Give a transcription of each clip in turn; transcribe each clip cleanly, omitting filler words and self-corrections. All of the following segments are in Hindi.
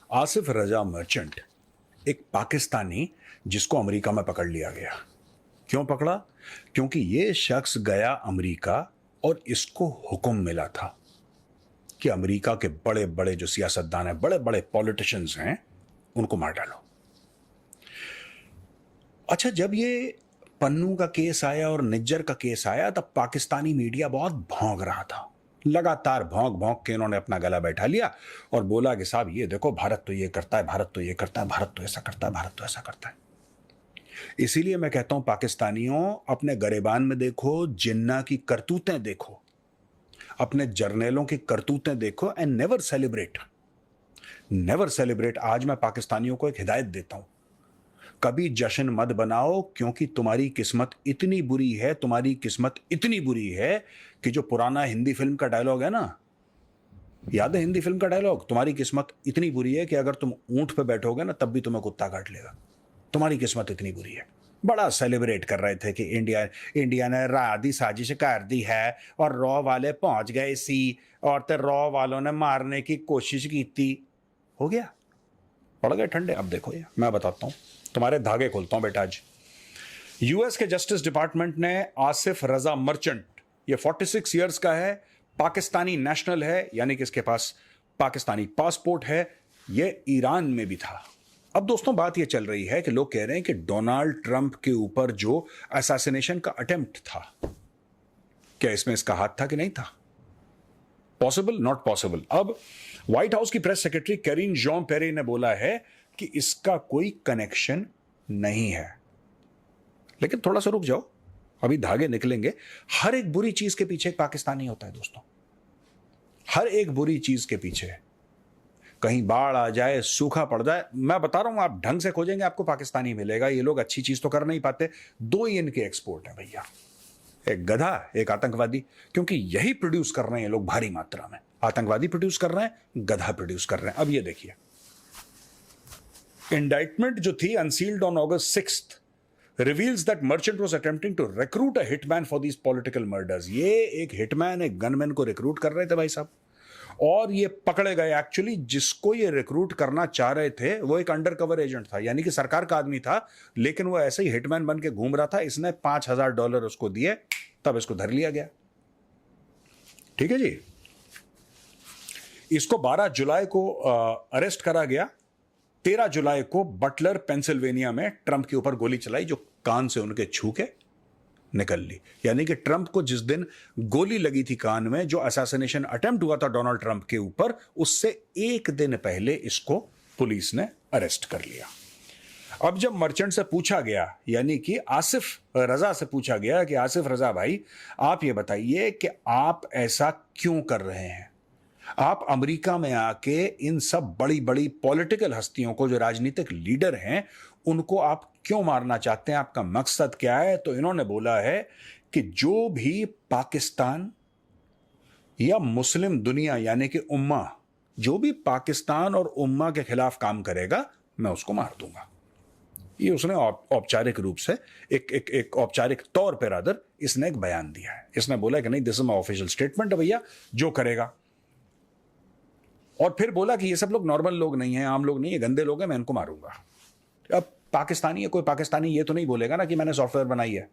आसिफ रजा मर्चेंट एक पाकिस्तानी जिसको अमेरिका में पकड़ लिया गया। क्यों पकड़ा? क्योंकि ये शख्स गया अमेरिका और इसको हुक्म मिला था कि अमेरिका के बड़े बड़े जो सियासतदान हैं, बड़े बड़े पॉलिटिशियंस हैं, उनको मार डालो। अच्छा, जब ये पन्नू का केस आया और निज्जर का केस आया तब पाकिस्तानी मीडिया बहुत भौंक रहा था। लगातार भौंक भौंक के इन्होंने अपना गला बैठा लिया और बोला कि साहब ये देखो, भारत तो ये करता है, भारत तो ये करता है, भारत तो ऐसा करता है, भारत तो ऐसा करता है। इसीलिए मैं कहता हूं पाकिस्तानियों, अपने गरेबान में देखो, जिन्ना की करतूतें देखो, अपने जर्नेलों की करतूतें देखो and never celebrate, never celebrate. आज मैं पाकिस्तानियों को एक हिदायत देता हूं, कभी जश्न मत बनाओ, क्योंकि तुम्हारी किस्मत इतनी बुरी है, तुम्हारी किस्मत इतनी बुरी है कि जो पुराना हिंदी फिल्म का डायलॉग है ना, याद है हिंदी फिल्म का डायलॉग, तुम्हारी किस्मत इतनी बुरी है कि अगर तुम ऊंट पे बैठोगे ना तब भी तुम्हें कुत्ता काट लेगा। तुम्हारी किस्मत इतनी बुरी है। बड़ा सेलिब्रेट कर रहे थे कि इंडिया ने राधी साजिश कर दी है और रॉ वाले पहुंच गए सी और तो रॉ वालों ने मारने की कोशिश की थी। हो गया, पड़ गए ठंडे। अब देखो, ये मैं बताता हूं, तुम्हारे धागे खोलता हूं बेटा। आज यूएस के जस्टिस डिपार्टमेंट ने आसिफ रजा मर्चेंट, ये 46 इयर्स का है, पाकिस्तानी नेशनल है, यानी कि इसके पास पाकिस्तानी पासपोर्ट है, ये ईरान में भी था। अब दोस्तों बात ये चल रही है कि लोग कह रहे हैं कि डोनाल्ड ट्रंप के ऊपर जो असैसिनेशन का अटेम्प्ट था, क्या इसमें इसका हाथ था कि नहीं था? Possible, not possible. अब व्हाइट हाउस की प्रेस सेक्रेटरी कैरिन जॉन पेरे ने बोला है कि इसका कोई कनेक्शन नहीं है। लेकिन थोड़ा सा रुक जाओ, अभी धागे निकलेंगे। हर एक बुरी चीज के पीछे एक पाकिस्तानी होता है दोस्तों, हर एक बुरी चीज के पीछे। कहीं बाढ़ आ जाए, सूखा पड़ जाए, मैं बता रहा हूं, आप ढंग से खोजेंगे आपको पाकिस्तानी मिलेगा। ये लोग अच्छी चीज तो कर नहीं पाते। दो ही इनके एक्सपोर्ट है भैया, एक गधा, एक आतंकवादी, क्योंकि यही प्रोड्यूस कर रहे हैं ये लोग भारी मात्रा में। आतंकवादी प्रोड्यूस कर रहे हैं, गधा प्रोड्यूस कर रहे हैं। अब ये देखिए, इंडाइटमेंट जो थी unsealed on August 6th reveals that merchant was attempting to recruit a hitman for these political murders। ये एक हिटमैन, एक गनमैन को रिक्रूट कर रहे थे भाई साहब, और ये पकड़े गए। एक्चुअली जिसको ये रिक्रूट करना चाह रहे थे वो एक अंडरकवर एजेंट था, यानी कि सरकार का आदमी था, लेकिन वो ऐसे ही हिटमैन बन के घूम रहा था। इसने $5,000 उसको दिए, तब इसको धर लिया गया। ठीक है जी। इसको 12 जुलाई को अरेस्ट करा गया। 13 जुलाई को बटलर पेंसिल्वेनिया में ट्रंप के ऊपर गोली चलाई, जो कान से उनके छू के निकल ली। यानी कि ट्रंप को जिस दिन गोली लगी थी कान में, जो असैसिनेशन अटेम्प्ट हुआ था डोनाल्ड ट्रंप के ऊपर, उससे एक दिन पहले इसको पुलिस ने अरेस्ट कर लिया। अब जब मर्चेंट से पूछा गया, यानी कि आसिफ रजा से पूछा गया कि आसिफ रजा भाई, आप ये बताइए कि आप ऐसा क्यों कर रहे हैं? आप अमेरिका में आके इन सब बड़ी बड़ी पॉलिटिकल हस्तियों को, जो राजनीतिक लीडर हैं, उनको आप क्यों मारना चाहते हैं? आपका मकसद क्या है? तो इन्होंने बोला है कि जो भी पाकिस्तान या मुस्लिम दुनिया, यानी कि उम्मा, जो भी पाकिस्तान और उम्मा के खिलाफ काम करेगा, मैं उसको मार दूंगा। ये उसने औपचारिक रूप से, एक औपचारिक तौर पर रादर, इसने एक बयान दिया है। इसने बोला कि नहीं, this is my official statement है भैया, जो करेगा। और फिर बोला कि ये सब लोग नॉर्मल लोग नहीं हैं, आम लोग नहीं है, गंदे लोग हैं, मैं इनको मारूंगा। अब पाकिस्तानी है, कोई पाकिस्तानी ये तो नहीं बोलेगा ना कि मैंने सॉफ्टवेयर बनाई है।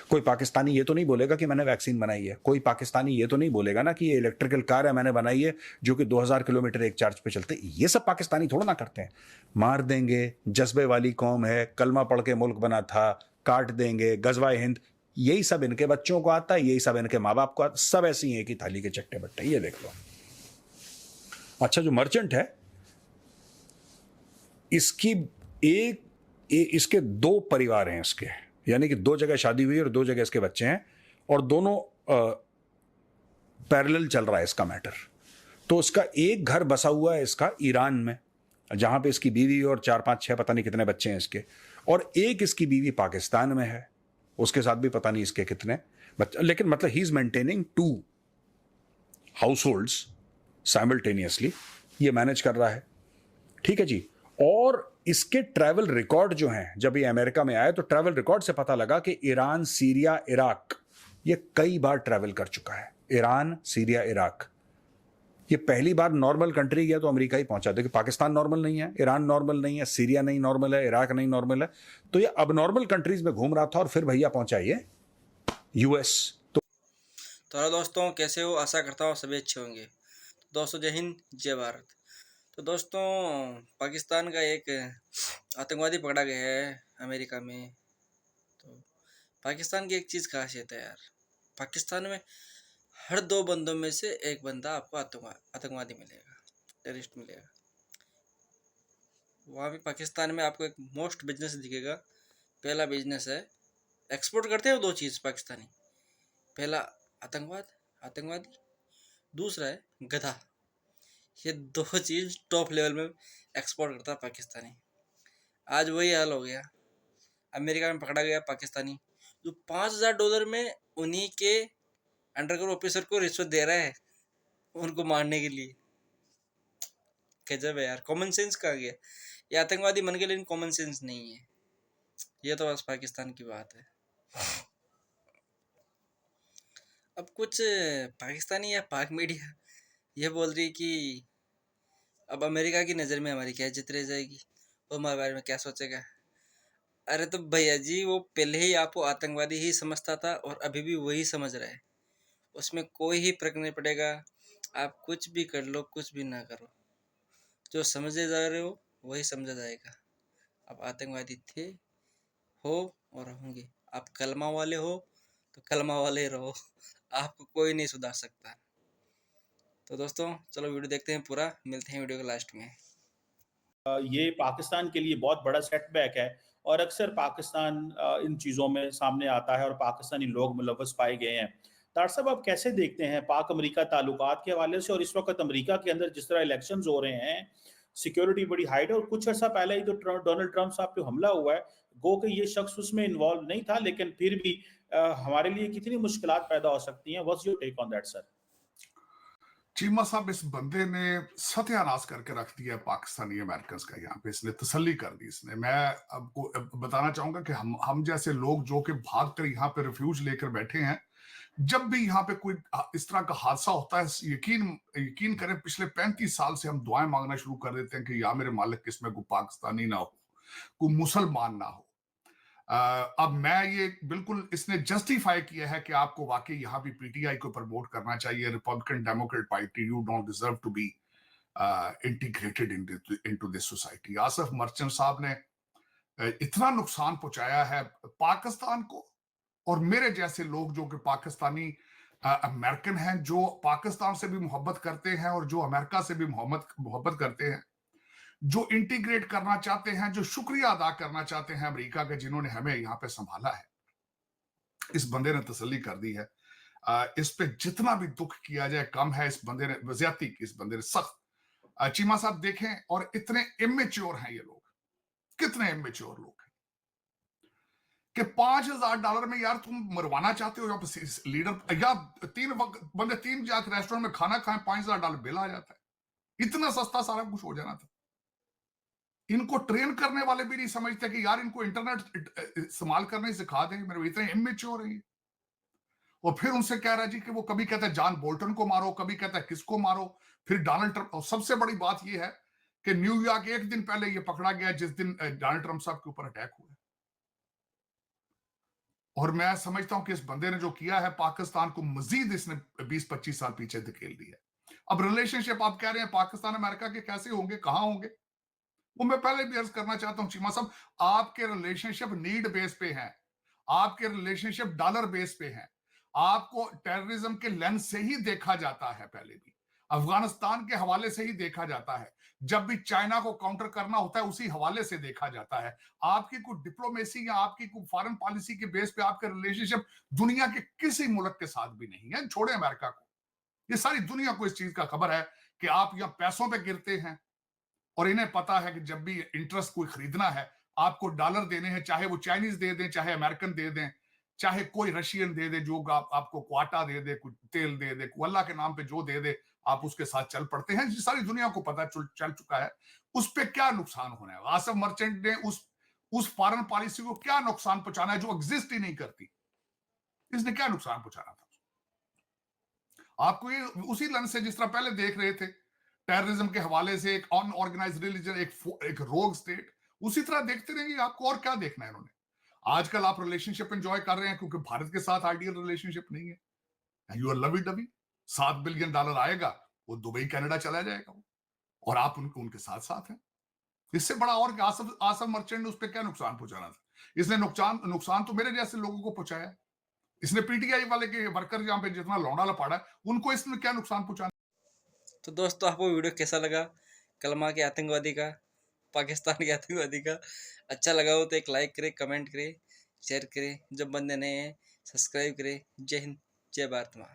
कोई पाकिस्तानी ये तो नहीं बोलेगा कि मैंने वैक्सीन बनाई है। कोई पाकिस्तानी ये तो नहीं बोलेगा ना कि ये इलेक्ट्रिकल कार है, मैंने बनाई है, जो कि 2000 किलोमीटर एक चार्ज पे चलते। ये सब पाकिस्तानी थोड़ा ना करते हैं। मार देंगे, जज्बे वाली कौम है, कलमा पढ़ के मुल्क बना था, काट देंगे, गजवा हिंद, यही सब इनके बच्चों को आता है, यही सब इनके माँ बाप को आता, सब ऐसी हैं कि थाली के चट्टे बट्टे। ये देख लो। अच्छा, जो मर्चेंट है, इसकी इसके दो परिवार हैं इसके, यानी कि 2 जगह शादी हुई और 2 जगह इसके बच्चे हैं, और दोनों पैरेलल चल रहा है इसका मैटर। तो इसका एक घर बसा हुआ है इसका ईरान में, जहां पे इसकी बीवी और 4 5 6 पता नहीं कितने बच्चे हैं इसके, और एक इसकी बीवी पाकिस्तान में है, उसके साथ भी पता नहीं इसके कितने बच्चे। लेकिन मतलब he is maintaining 2 households simultaneously, ये मैनेज कर रहा है। ठीक है जी। और इसके ट्रैवल रिकॉर्ड जो हैं, जब ये अमेरिका में आए तो ट्रैवल रिकॉर्ड से पता लगा कि ईरान, सीरिया, इराक, ये कई बार ट्रैवल कर चुका है। ईरान, सीरिया, इराक, ये पहली बार नॉर्मल कंट्री गया तो अमेरिका ही पहुंचा। देखिए पाकिस्तान नॉर्मल नहीं है, ईरान नॉर्मल नहीं है, सीरिया नहीं नॉर्मल है, इराक नहीं नॉर्मल है, तो ये अब नॉर्मल कंट्रीज में घूम रहा था और फिर भैया पहुंचा ये यूएस। तो हेलो दोस्तों, कैसे हो? आशा करता हूँ सभी अच्छे होंगे। तो दोस्तों, जय हिंद जय भारत। तो दोस्तों, पाकिस्तान का एक आतंकवादी पकड़ा गया है अमेरिका में। तो पाकिस्तान की एक चीज़ खासियत है यार, पाकिस्तान में हर 2 बंदों में से एक बंदा आपको आतंकवादी मिलेगा, टेररिस्ट मिलेगा। वहाँ भी पाकिस्तान में आपको एक मोस्ट बिजनेस दिखेगा। पहला बिजनेस है, एक्सपोर्ट करते हैं वो 2 चीज़ पाकिस्तानी। पहला आतंकवाद, आतंकवादी। दूसरा है गधा। ये 2 चीज़ टॉप लेवल में एक्सपोर्ट करता है पाकिस्तानी। आज वही हाल हो गया, अमेरिका में पकड़ा गया पाकिस्तानी जो $5000 में उन्हीं के अंडरकवर ऑफिसर को रिश्वत दे रहा है उनको मारने के लिए। गजब है यार, कॉमन सेंस कहाँ गया? ये आतंकवादी बन गए लेकिन कॉमन सेंस नहीं है। ये तो बस पाकिस्तान की बात है। अब कुछ पाकिस्तानी या पाक मीडिया ये बोल रही है कि अब अमेरिका की नज़र में हमारी क्या इज्जत रह जाएगी, वो हमारे बारे में क्या सोचेगा। अरे तो भैया जी, वो पहले ही आपको आतंकवादी ही समझता था और अभी भी वही समझ रहा है। उसमें कोई ही फर्क नहीं पड़ेगा, आप कुछ भी कर लो कुछ भी ना करो, जो समझे जा रहे हो वही समझा जाएगा। आप आतंकवादी थे, हो और होंगे। आप कलमा वाले हो तो कलमा वाले ही रहो। आपको कोई नहीं सुधार सकता। तो दोस्तों, चलो वीडियो देखते हैं पूरा, मिलते हैं वीडियो के लास्ट में। ये पाकिस्तान के लिए बहुत बड़ा सेटबैक है और अक्सर पाकिस्तान इन चीज़ों में सामने आता है और पाकिस्तानी लोग मुलव्वस पाए गए हैं। तार साहब, आप कैसे देखते हैं पाक अमेरिका ताल्लुकात के हवाले से, और इस वक्त अमेरिका के अंदर जिस तरह इलेक्शंस हो रहे हैं, सिक्योरिटी बड़ी हाइट है, और कुछ अर्सा पहले ही तो डोनाल्ड ट्रंप साहब पे हमला हुआ है, गो कि ये शख्स उसमें इन्वॉल्व नहीं था, लेकिन फिर भी हमारे लिए कितनी मुश्किलात पैदा हो सकती हैं? What's your take on that sir? Cheema साहब, इस बंदे ने सत्यानाश करके रख दिया पाकिस्तानी अमेरिकन का। यहाँ पे इसने तसल्ली कर दी। इसने, मैं आपको बताना चाहूंगा कि हम जैसे लोग जो कि भाग कर यहाँ पे रिफ्यूज लेकर बैठे हैं, जब भी यहाँ पे कोई इस तरह का हादसा होता है, यकीन करें, पिछले 35 साल से हम दुआएं मांगना शुरू कर देते हैं कि या मेरे मालिक इसमें कोई पाकिस्तानी ना हो, कोई मुसलमान ना हो। अब मैं ये बिल्कुल, इसने जस्टिफाई किया है कि आपको वाकई यहां भी पीटीआई को प्रमोट करना चाहिए, Republican Democrat party, you don't deserve to be integrated into this society. Asif Merchant साहब ने इतना नुकसान पहुंचाया है पाकिस्तान को, और मेरे जैसे लोग जो कि पाकिस्तानी अमेरिकन हैं, जो पाकिस्तान से भी मोहब्बत करते हैं और जो अमेरिका से भी मोहब्बत करते हैं, जो इंटीग्रेट करना चाहते हैं, जो शुक्रिया अदा करना चाहते हैं अमेरिका के, जिन्होंने हमें यहां पे संभाला है। इस बंदे ने तसल्ली कर दी है। इस पे जितना भी दुख किया जाए कम है। इस बंदे ने ज्यादती की, इस बंदे ने सख्त। चीमा साहब देखें, और इतने इमेच्योर हैं ये लोग, कितने इमेच्योर लोग हैं कि $5000 में यार तुम मरवाना चाहते हो लीडर, या 3 बंदे 3 जाके रेस्टोरेंट में खाना खाएं, $5000 बिल आ जाता है। इतना सस्ता सारा कुछ हो जाना था। इनको ट्रेन करने वाले भी नहीं समझते कि यार इनको इंटरनेट इस्तेमाल करने सिखा दें। मेरे इतने इमेच्योर है। और फिर उनसे कह रहा है जी कि वो कभी कहता है जॉन बोल्टन को मारो, कभी कहता है किसको मारो, फिर डोनाल्ड ट्रंप। और सबसे बड़ी बात यह है कि न्यूयॉर्क 1 दिन पहले ये पकड़ा गया जिस दिन डोनाल्ड ट्रंप साहब के ऊपर अटैक हुआ। और मैं समझता हूं कि इस बंदे ने जो किया है, पाकिस्तान को मजीद इसने 20-25 साल पीछे धकेल दिया। अब रिलेशनशिप आप कह रहे हैं पाकिस्तान अमेरिका के कैसे होंगे, कहां होंगे, वो मैं पहले भी अर्ज करना चाहता हूं चीमा साहब। आपके रिलेशनशिप नीड बेस पे है, आपके रिलेशनशिप डॉलर बेस पे है। आपको टेररिज्म के लेंस से ही देखा जाता है, पहले भी अफगानिस्तान के हवाले से ही देखा जाता है, जब भी चाइना को काउंटर करना होता है उसी हवाले से देखा जाता है। आपकी कोई डिप्लोमेसी या आपकी कोई फॉरेन पॉलिसी के बेस पे आपके रिलेशनशिप दुनिया के किसी मुल्क के साथ भी नहीं है, छोड़े अमेरिका को। ये सारी दुनिया को इस चीज का खबर है कि आप यहां पैसों पे गिरते हैं, और इन्हें पता है कि जब भी इंटरेस्ट कोई खरीदना है, आपको डॉलर देने हैं, चाहे वो चाइनीज दे दें, चाहे अमेरिकन दे दें, चाहे कोई रशियन दे दे, जो आपको क्वाटा दे दे, कुछ तेल दे दे, अल्लाह के नाम पे जो दे दे, आप उसके साथ चल पड़ते हैं। सारी दुनिया को पता चल चुका है उस पे क्या नुकसान होना है। आसिफ मर्चेंट ने उस फॉरेन पॉलिसी को क्या नुकसान पहुंचाना है जो एग्जिस्ट ही नहीं करती। इसने क्या नुकसान पहुंचाना था? आपको ये उसी लेंस से जिस तरह पहले देख रहे थे टेररिज्म के हवाले से एक अनऑर्गेनाइज्ड रिलीजन, एक रोग स्टेट, उसी तरह देखते रहेंगे। आपको और क्या देखना है इन्होंने? आजकल आप रिलेशनशिप एंजॉय कर रहे हैं क्योंकि भारत के साथ आइडियल रिलेशनशिप नहीं है। You are lovey dovey, $7 billion आएगा, वो दुबई कनाडा चला जाएगा वो, और आप उनके साथ साथ हैं। इससे बड़ा और क्या? आसफ मर्चेंट ने उस पर क्या नुकसान पहुंचाना था? इसने नुकसान तो मेरे जैसे लोगों को पहुंचाया। इसने पीटीआई वाले के वर्कर जहां पे जितना लौंडा लपाड़ा है, उनको इसने क्या नुकसान पहुंचाना? तो दोस्तों, आपको वीडियो कैसा लगा? कलमा के आतंकवादी का, पाकिस्तान के आतंकवादी का। अच्छा लगा हो तो एक लाइक करें, कमेंट करें, शेयर करें। जब बंदे नए हैं सब्सक्राइब करें। जय हिंद, जय भारत माँ।